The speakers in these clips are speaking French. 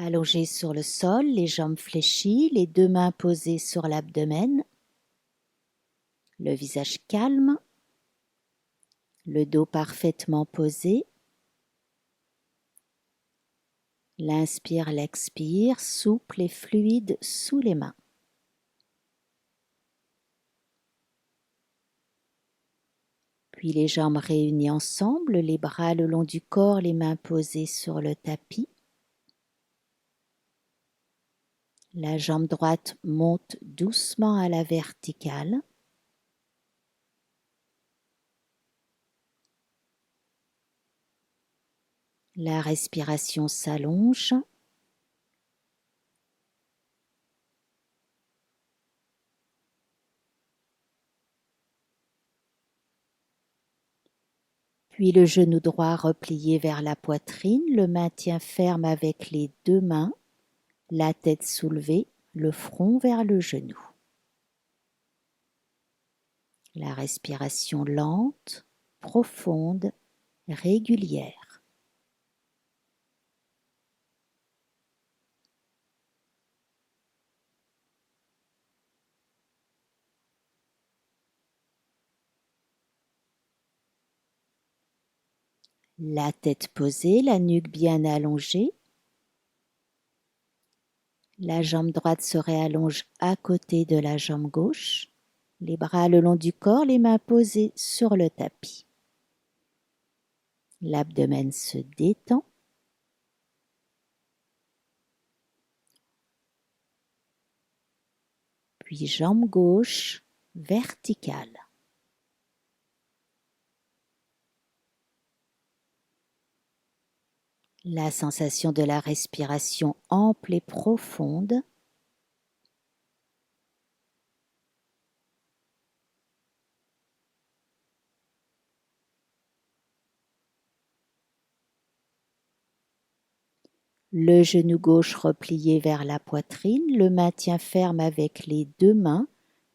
Allongé sur le sol, les jambes fléchies, les deux mains posées sur l'abdomen, le visage calme, le dos parfaitement posé. L'inspire, l'expire, souple et fluide sous les mains. Puis les jambes réunies ensemble, les bras le long du corps, les mains posées sur le tapis. La jambe droite monte doucement à la verticale. La respiration s'allonge. Puis le genou droit replié vers la poitrine, le maintien ferme avec les deux mains, la tête soulevée, le front vers le genou. La respiration lente, profonde, régulière. La tête posée, la nuque bien allongée. La jambe droite se réallonge à côté de la jambe gauche. Les bras le long du corps, les mains posées sur le tapis. L'abdomen se détend. Puis jambe gauche verticale. La sensation de la respiration ample et profonde. Le genou gauche replié vers la poitrine, le maintien ferme avec les deux mains,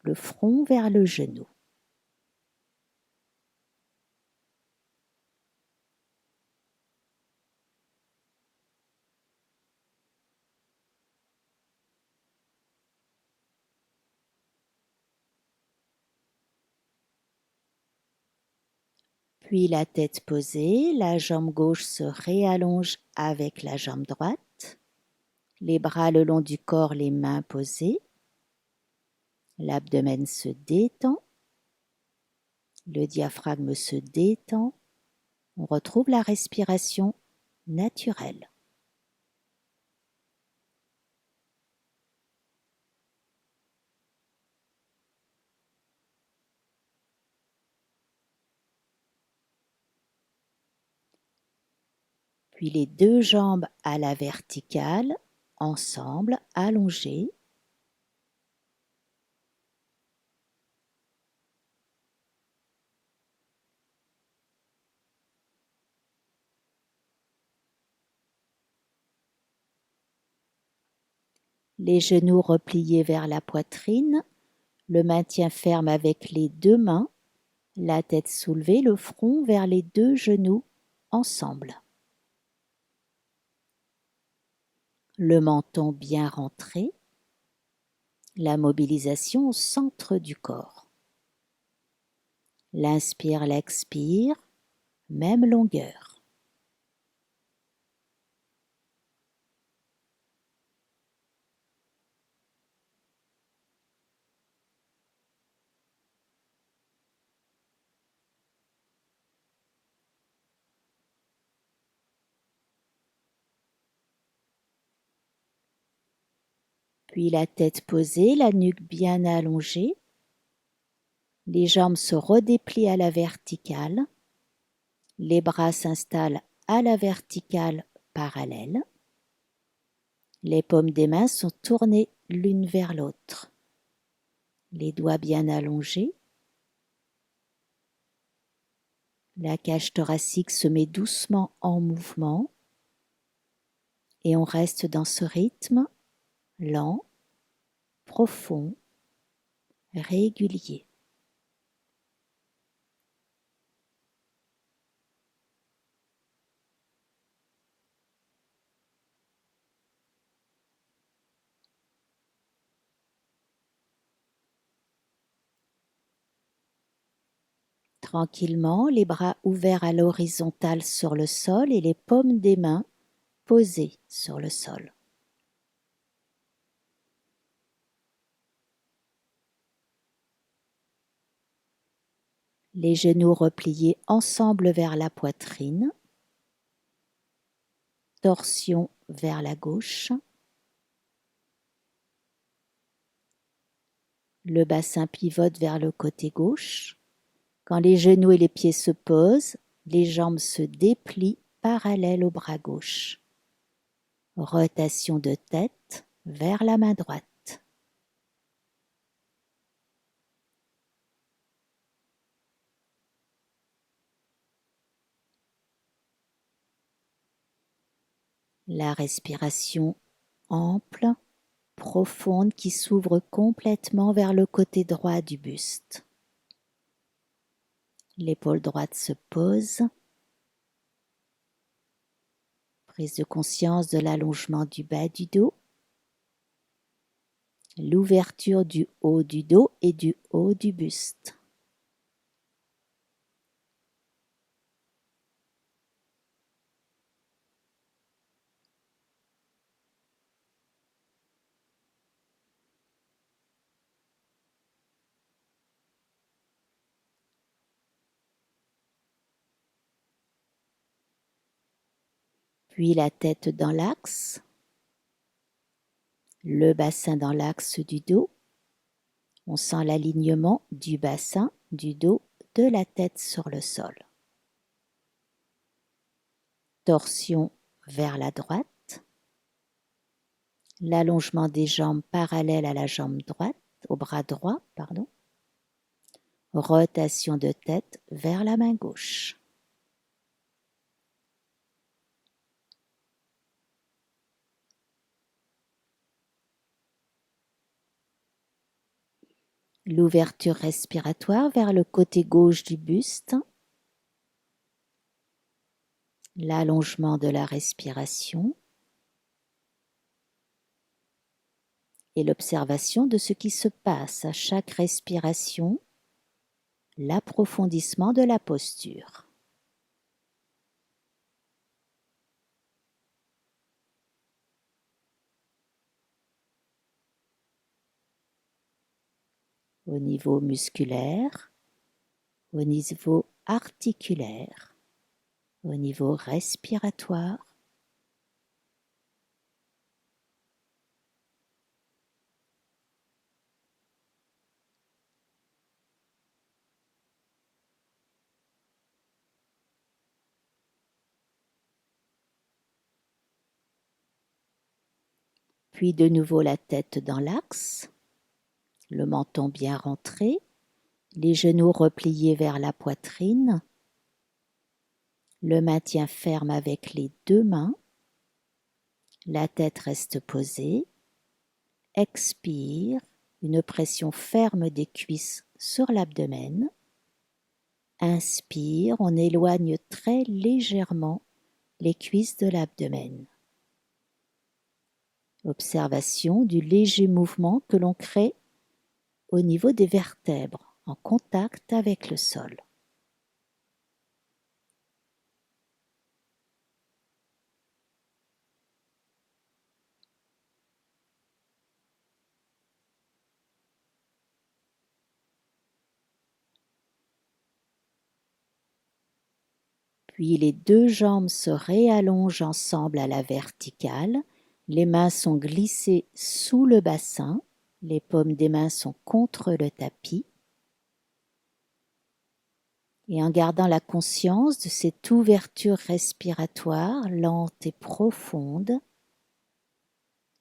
le front vers le genou. Puis la tête posée, la jambe gauche se réallonge avec la jambe droite, les bras le long du corps, les mains posées, l'abdomen se détend, le diaphragme se détend, on retrouve la respiration naturelle. Puis les deux jambes à la verticale, ensemble, allongées. Les genoux repliés vers la poitrine, le maintien ferme avec les deux mains, la tête soulevée, le front vers les deux genoux ensemble. Le menton bien rentré, la mobilisation au centre du corps. L'inspire, l'expire, même longueur. Puis la tête posée, la nuque bien allongée. Les jambes se redéplient à la verticale. Les bras s'installent à la verticale parallèle. Les paumes des mains sont tournées l'une vers l'autre. Les doigts bien allongés. La cage thoracique se met doucement en mouvement et on reste dans ce rythme lent, profond, régulier. Tranquillement, les bras ouverts à l'horizontale sur le sol et les paumes des mains posées sur le sol. Les genoux repliés ensemble vers la poitrine. Torsion vers la gauche. Le bassin pivote vers le côté gauche. Quand les genoux et les pieds se posent, les jambes se déplient parallèles au bras gauche. Rotation de tête vers la main droite. La respiration ample, profonde qui s'ouvre complètement vers le côté droit du buste. L'épaule droite se pose. Prise de conscience de l'allongement du bas du dos. L'ouverture du haut du dos et du haut du buste. Puis la tête dans l'axe, le bassin dans l'axe du dos. On sent l'alignement du bassin, du dos, de la tête sur le sol. Torsion vers la droite. L'allongement des jambes parallèles à la jambe droite, au bras droit, pardon. Rotation de tête vers la main gauche. L'ouverture respiratoire vers le côté gauche du buste. L'allongement de la respiration. Et l'observation de ce qui se passe à chaque respiration. L'approfondissement de la posture. Au niveau musculaire, au niveau articulaire, au niveau respiratoire. Puis de nouveau la tête dans l'axe, le menton bien rentré, les genoux repliés vers la poitrine, le maintien ferme avec les deux mains, la tête reste posée, expire, une pression ferme des cuisses sur l'abdomen, inspire, on éloigne très légèrement les cuisses de l'abdomen. Observation du léger mouvement que l'on crée au niveau des vertèbres, en contact avec le sol. Puis les deux jambes se réallongent ensemble à la verticale, les mains sont glissées sous le bassin, les paumes des mains sont contre le tapis. Et en gardant la conscience de cette ouverture respiratoire lente et profonde,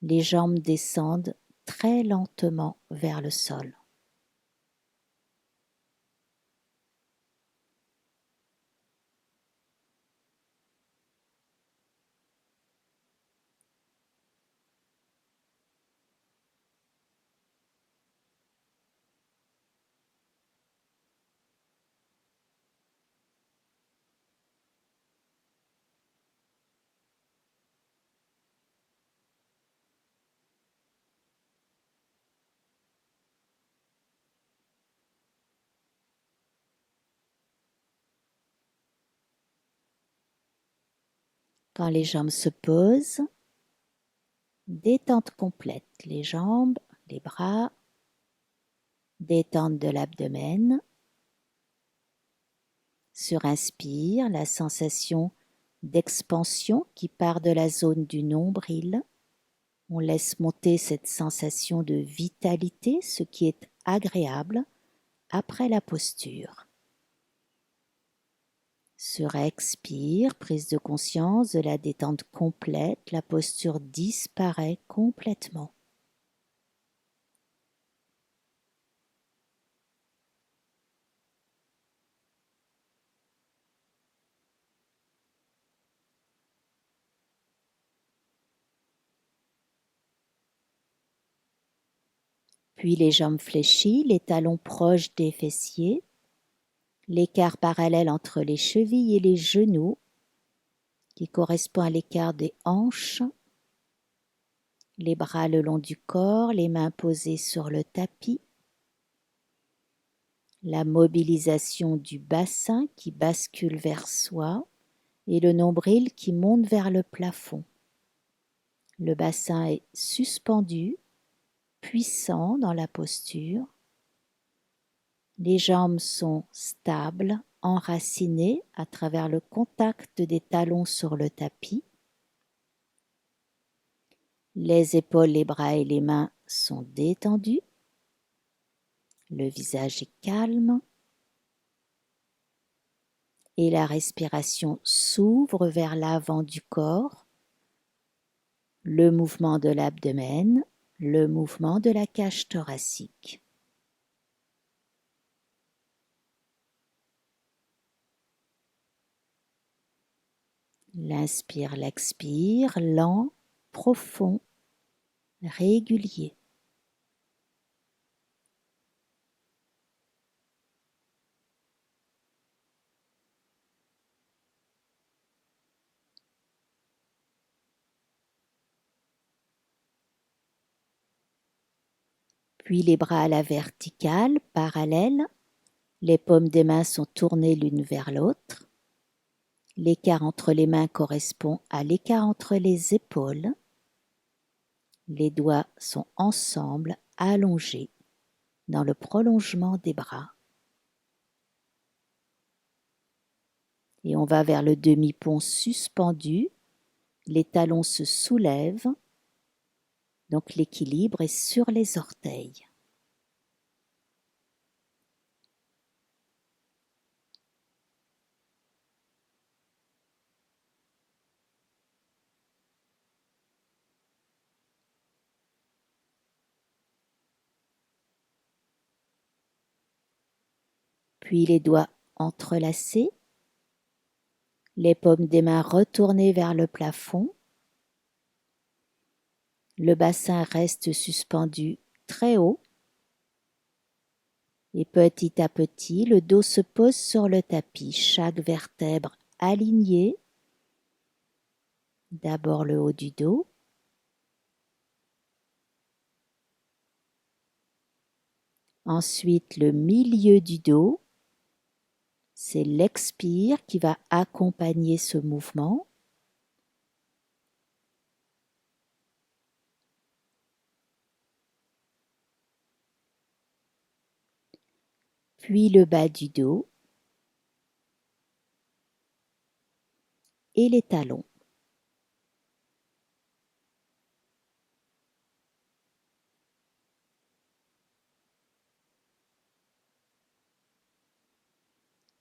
les jambes descendent très lentement vers le sol. Quand les jambes se posent, détente complète, les jambes, les bras, détente de l'abdomen. Sur inspire, la sensation d'expansion qui part de la zone du nombril. On laisse monter cette sensation de vitalité, ce qui est agréable après la posture. Sur expire, prise de conscience de la détente complète, la posture disparaît complètement. Puis les jambes fléchies, les talons proches des fessiers, l'écart parallèle entre les chevilles et les genoux qui correspond à l'écart des hanches, les bras le long du corps, les mains posées sur le tapis, la mobilisation du bassin qui bascule vers soi et le nombril qui monte vers le plafond. Le bassin est suspendu, puissant dans la posture. Les jambes sont stables, enracinées à travers le contact des talons sur le tapis. Les épaules, les bras et les mains sont détendus. Le visage est calme. Et la respiration s'ouvre vers l'avant du corps. Le mouvement de l'abdomen, le mouvement de la cage thoracique. L'inspire, l'expire, lent, profond, régulier. Puis les bras à la verticale, parallèles. Les paumes des mains sont tournées l'une vers l'autre. L'écart entre les mains correspond à l'écart entre les épaules. Les doigts sont ensemble, allongés, dans le prolongement des bras. Et on va vers le demi-pont suspendu. Les talons se soulèvent. Donc l'équilibre est sur les orteils. Puis les doigts entrelacés. Les paumes des mains retournées vers le plafond. Le bassin reste suspendu très haut. Et petit à petit, le dos se pose sur le tapis, chaque vertèbre alignée. D'abord le haut du dos. Ensuite le milieu du dos. C'est l'expire qui va accompagner ce mouvement. Puis le bas du dos et les talons.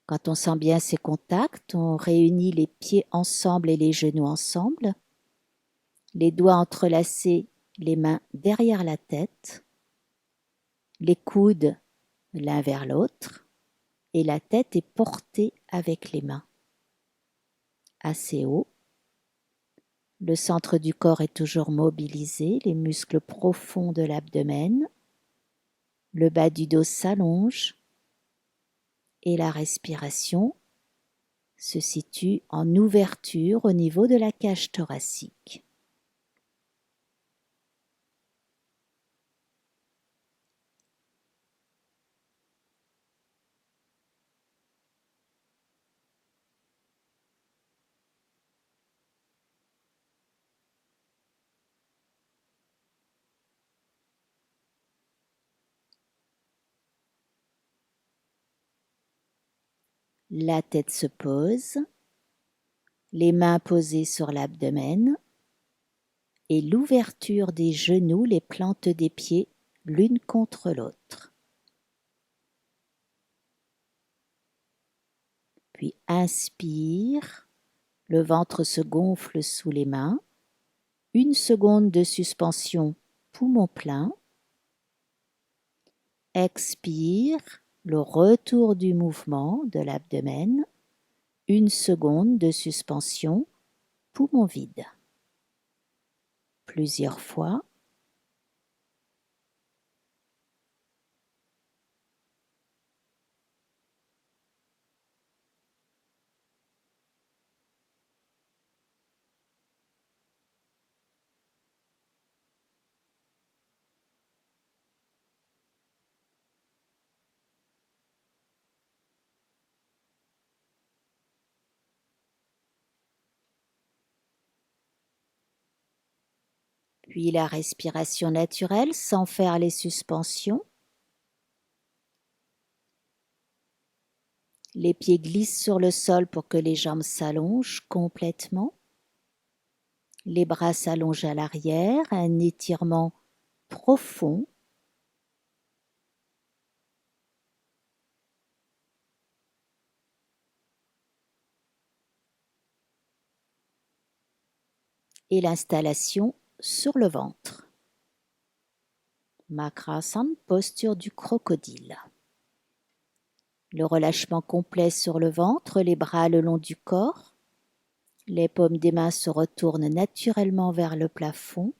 Quand on sent bien ces contacts, on réunit les pieds ensemble et les genoux ensemble, les doigts entrelacés, les mains derrière la tête, les coudes l'un vers l'autre, et la tête est portée avec les mains. Assez haut. Le centre du corps est toujours mobilisé, les muscles profonds de l'abdomen. Le bas du dos s'allonge et la respiration se situe en ouverture au niveau de la cage thoracique. La tête se pose, les mains posées sur l'abdomen et l'ouverture des genoux, les plantes des pieds l'une contre l'autre. Puis inspire, le ventre se gonfle sous les mains. 1 seconde de suspension, poumon plein. Expire, le retour du mouvement de l'abdomen. 1 seconde de suspension, poumon vide. Plusieurs fois. Puis la respiration naturelle sans faire les suspensions. Les pieds glissent sur le sol pour que les jambes s'allongent complètement. Les bras s'allongent à l'arrière, un étirement profond. Et l'installation sur le ventre. Makrasana, posture du crocodile. Le relâchement complet sur le ventre, les bras le long du corps. Les paumes des mains se retournent naturellement vers le plafond.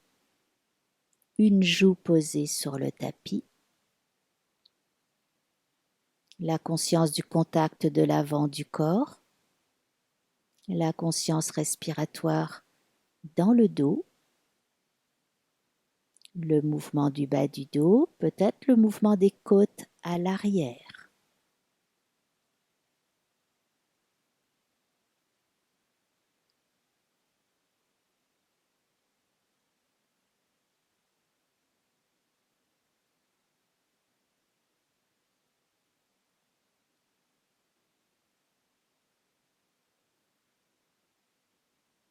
Une joue posée sur le tapis. La conscience du contact de l'avant du corps. La conscience respiratoire dans le dos. Le mouvement du bas du dos, peut-être le mouvement des côtes à l'arrière.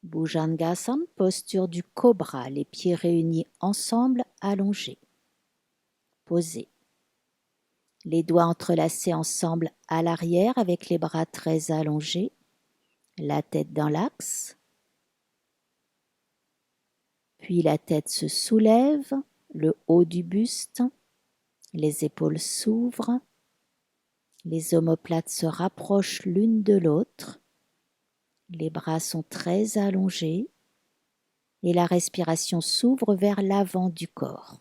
Bhujangasana, posture du cobra, les pieds réunis ensemble, allongés. Posés. Les doigts entrelacés ensemble à l'arrière avec les bras très allongés. La tête dans l'axe. Puis la tête se soulève, le haut du buste. Les épaules s'ouvrent. Les omoplates se rapprochent l'une de l'autre. Les bras sont très allongés et la respiration s'ouvre vers l'avant du corps.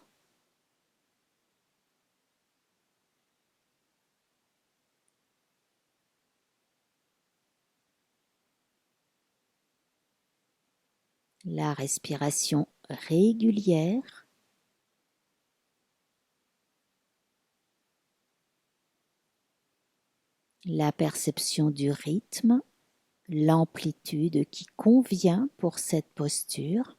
La respiration régulière. La perception du rythme, l'amplitude qui convient pour cette posture.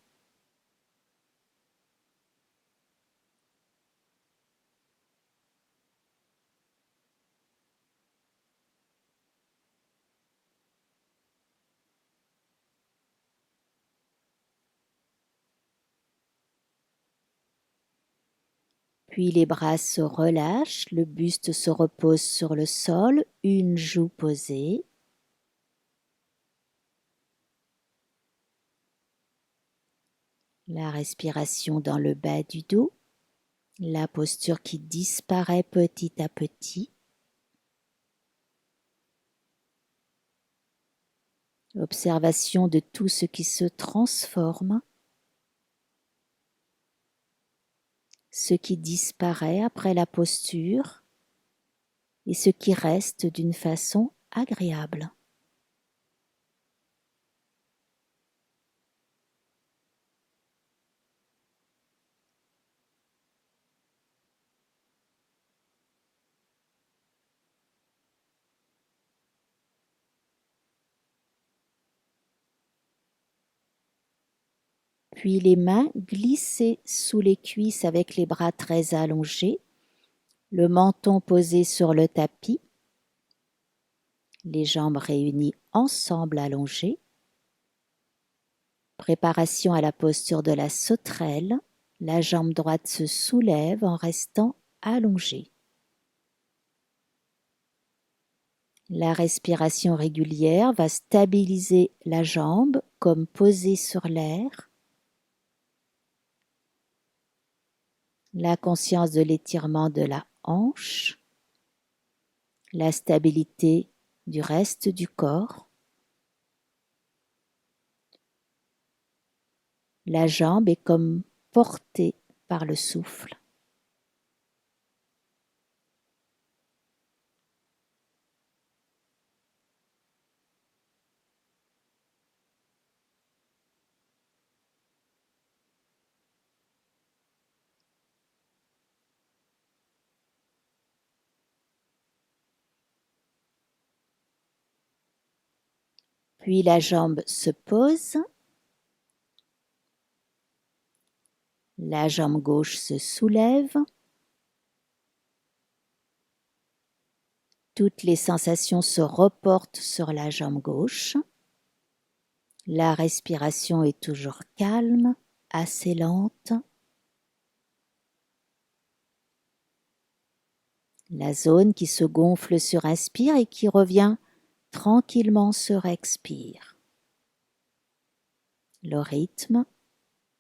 Puis les bras se relâchent, le buste se repose sur le sol, une joue posée. La respiration dans le bas du dos, la posture qui disparaît petit à petit. Observation de tout ce qui se transforme, ce qui disparaît après la posture et ce qui reste d'une façon agréable. Puis les mains glissées sous les cuisses avec les bras très allongés, le menton posé sur le tapis, Les jambes réunies ensemble allongées. Préparation à la posture de la sauterelle. La jambe droite se soulève en restant allongée. La respiration régulière va stabiliser la jambe comme posée sur l'air. La conscience de l'étirement de la hanche. La stabilité du reste du corps. La jambe est comme portée par le souffle. Puis la jambe se pose. La jambe gauche se soulève. Toutes les sensations se reportent sur la jambe gauche. La respiration est toujours calme, assez lente. La zone qui se gonfle sur inspire et qui revient tranquillement sur expire. Le rythme,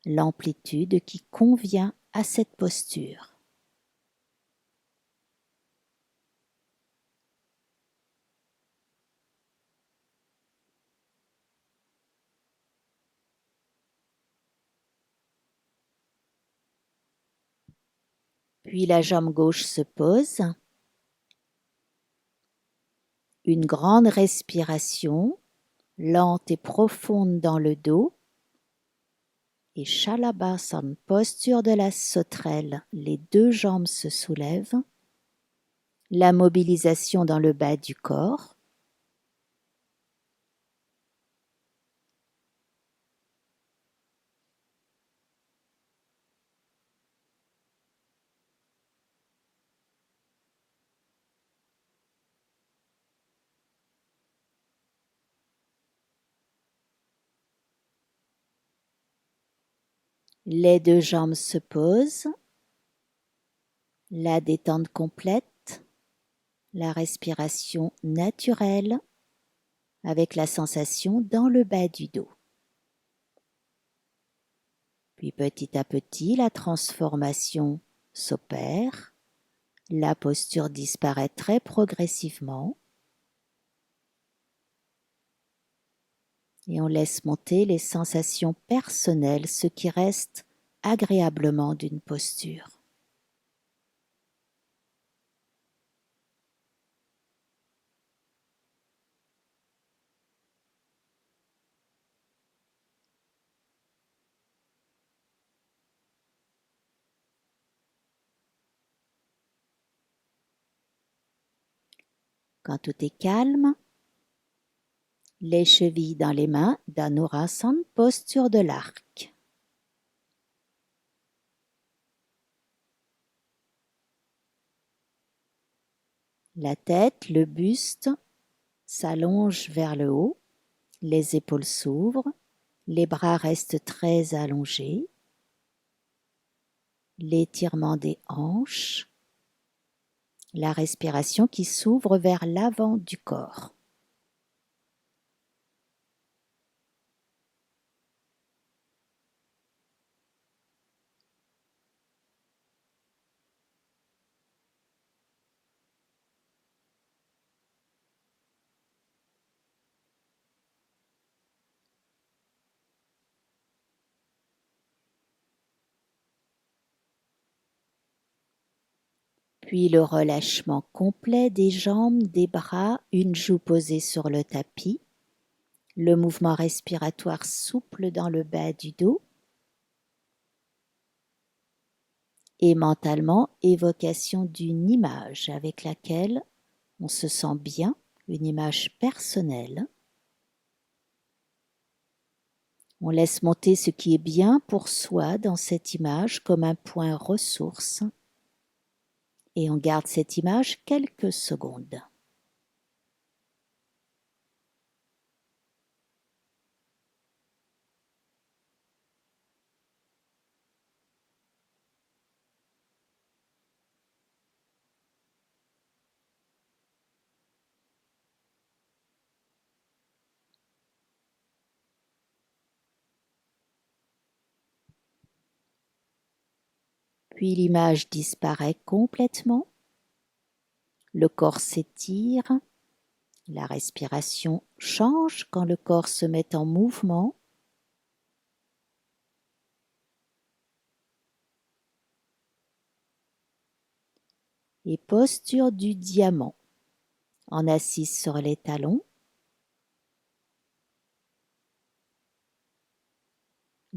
l'amplitude qui convient à cette posture. Puis la jambe gauche se pose. Une grande respiration, lente et profonde dans le dos. Et Shalabhasana, posture de la sauterelle, les deux jambes se soulèvent. La mobilisation dans le bas du corps. Les deux jambes se posent. La détente complète. La respiration naturelle avec la sensation dans le bas du dos. Puis petit à petit, la transformation s'opère. La posture disparaît très progressivement. Et on laisse monter les sensations personnelles, ce qui reste agréablement d'une posture. Quand tout est calme, les chevilles dans les mains, Dhanurasana, posture de l'arc. La tête, le buste s'allonge vers le haut, les épaules s'ouvrent, les bras restent très allongés, l'étirement des hanches, la respiration qui s'ouvre vers l'avant du corps. Puis le relâchement complet des jambes, des bras, une joue posée sur le tapis, le mouvement respiratoire souple dans le bas du dos, et mentalement évocation d'une image avec laquelle on se sent bien, une image personnelle. On laisse monter ce qui est bien pour soi dans cette image comme un point ressource et on garde cette image quelques secondes. Puis l'image disparaît complètement. Le corps s'étire. La respiration change quand le corps se met en mouvement. Et posture du diamant, en assise sur les talons.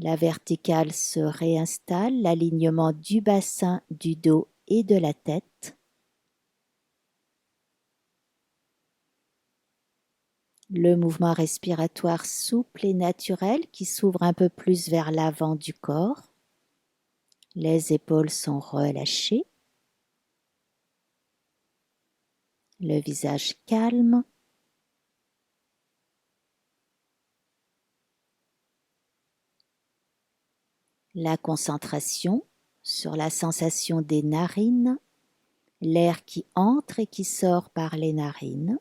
La verticale se réinstalle, l'alignement du bassin, du dos et de la tête. Le mouvement respiratoire souple et naturel qui s'ouvre un peu plus vers l'avant du corps. Les épaules sont relâchées. Le visage calme. La concentration sur la sensation des narines, l'air qui entre et qui sort par les narines,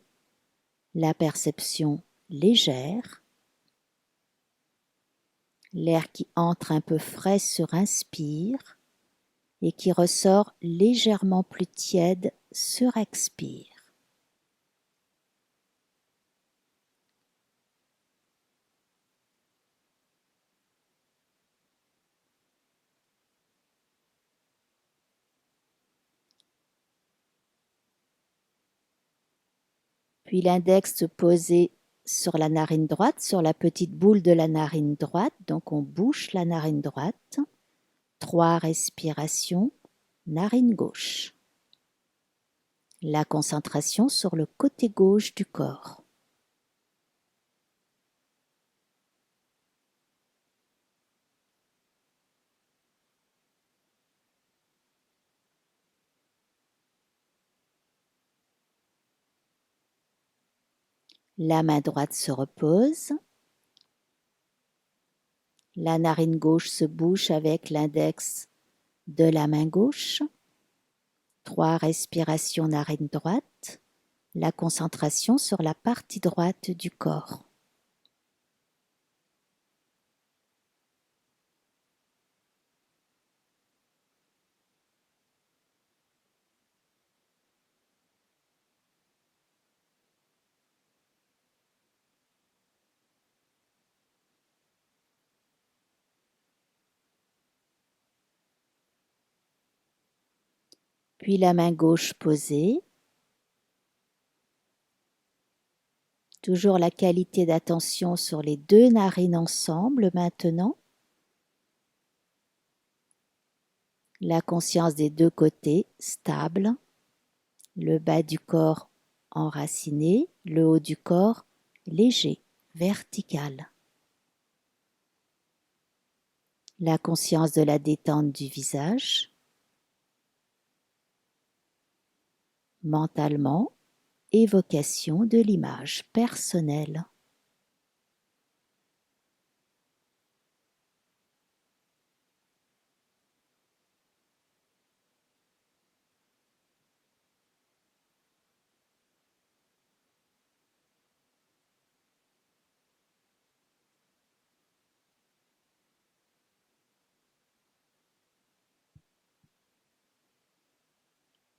la perception légère, l'air qui entre un peu frais sur inspire et qui ressort légèrement plus tiède sur expire. Puis l'index posé sur la narine droite, sur la petite boule de la narine droite. Donc on bouche la narine droite. 3 respirations, narine gauche. La concentration sur le côté gauche du corps. La main droite se repose. La narine gauche se bouche avec l'index de la main gauche. 3 respirations narine droite. La concentration sur la partie droite du corps. Puis la main gauche posée. Toujours la qualité d'attention sur les 2 narines ensemble maintenant. La conscience des 2 côtés stable. Le bas du corps enraciné, le haut du corps léger, vertical. La conscience de la détente du visage. Mentalement, évocation de l'image personnelle.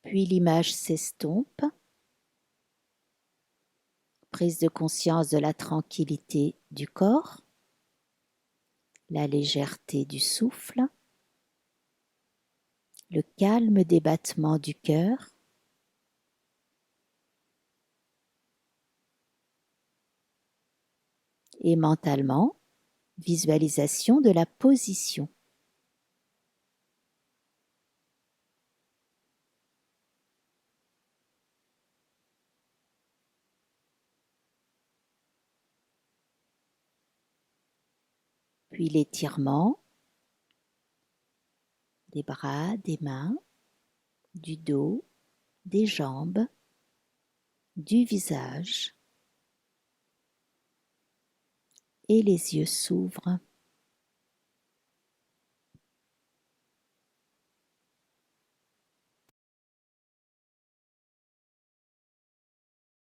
Puis l'image s'estompe. Prise de conscience de la tranquillité du corps, la légèreté du souffle, le calme des battements du cœur. Et mentalement, visualisation de la position. Puis l'étirement des bras, des mains, du dos, des jambes, du visage. Et les yeux s'ouvrent.